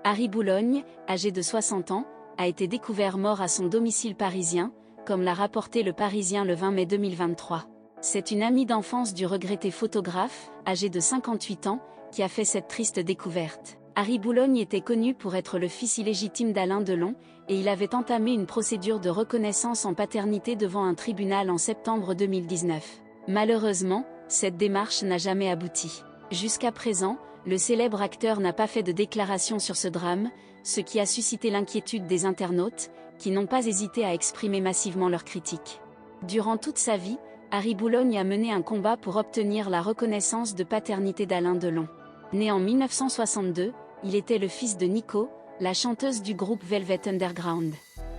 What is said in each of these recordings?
Harry Boulogne, âgé de 60 ans, a été découvert mort à son domicile parisien, comme l'a rapporté Le Parisien le 20 mai 2023. C'est une amie d'enfance du regretté photographe, âgé de 58 ans, qui a fait cette triste découverte. Harry Boulogne était connu pour être le fils illégitime d'Alain Delon, et il avait entamé une procédure de reconnaissance en paternité devant un tribunal en septembre 2019. Malheureusement, cette démarche n'a jamais abouti. Jusqu'à présent, le célèbre acteur n'a pas fait de déclaration sur ce drame, ce qui a suscité l'inquiétude des internautes, qui n'ont pas hésité à exprimer massivement leurs critiques. Durant toute sa vie, Harry Boulogne a mené un combat pour obtenir la reconnaissance de paternité d'Alain Delon. Né en 1962, il était le fils de Nico, la chanteuse du groupe Velvet Underground.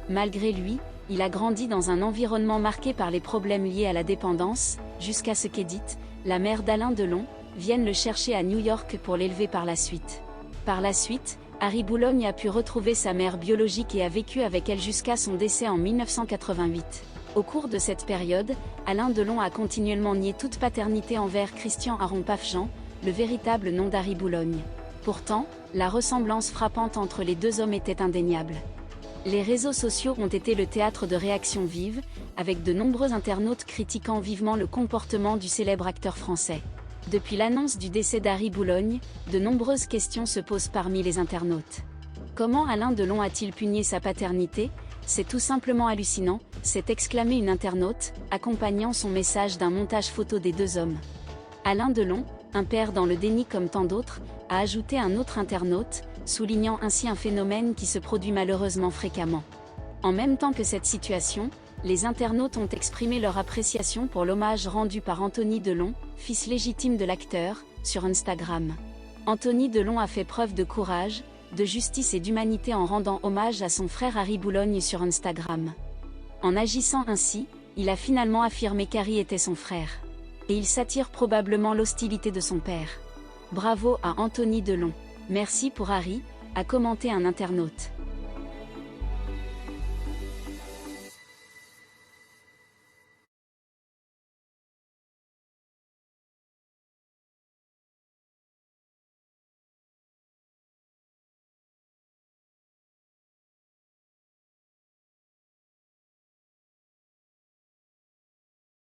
Malgré lui, il a grandi dans un environnement marqué par les problèmes liés à la dépendance, jusqu'à ce qu'Edith, la mère d'Alain Delon, vienne le chercher à New York pour l'élever par la suite. Par la suite, Harry Boulogne a pu retrouver sa mère biologique et a vécu avec elle jusqu'à son décès en 1988. Au cours de cette période, Alain Delon a continuellement nié toute paternité envers Christian Aron Pafjean, le véritable nom d'Harry Boulogne. Pourtant, la ressemblance frappante entre les deux hommes était indéniable. Les réseaux sociaux ont été le théâtre de réactions vives, avec de nombreux internautes critiquant vivement le comportement du célèbre acteur français. Depuis l'annonce du décès d'Harry Boulogne, de nombreuses questions se posent parmi les internautes. Comment Alain Delon a-t-il pu nier sa paternité ? C'est tout simplement hallucinant, s'est exclamé une internaute, accompagnant son message d'un montage photo des deux hommes. Alain Delon, un père dans le déni comme tant d'autres, a ajouté un autre internaute, soulignant ainsi un phénomène qui se produit malheureusement fréquemment. En même temps que cette situation, les internautes ont exprimé leur appréciation pour l'hommage rendu par Anthony Delon, fils légitime de l'acteur, sur Instagram. Anthony Delon a fait preuve de courage, de justice et d'humanité en rendant hommage à son frère Harry Boulogne sur Instagram. En agissant ainsi, il a finalement affirmé qu'Harry était son frère. Et il s'attire probablement l'hostilité de son père. Bravo à Anthony Delon. Merci pour Harry, a commenté un internaute.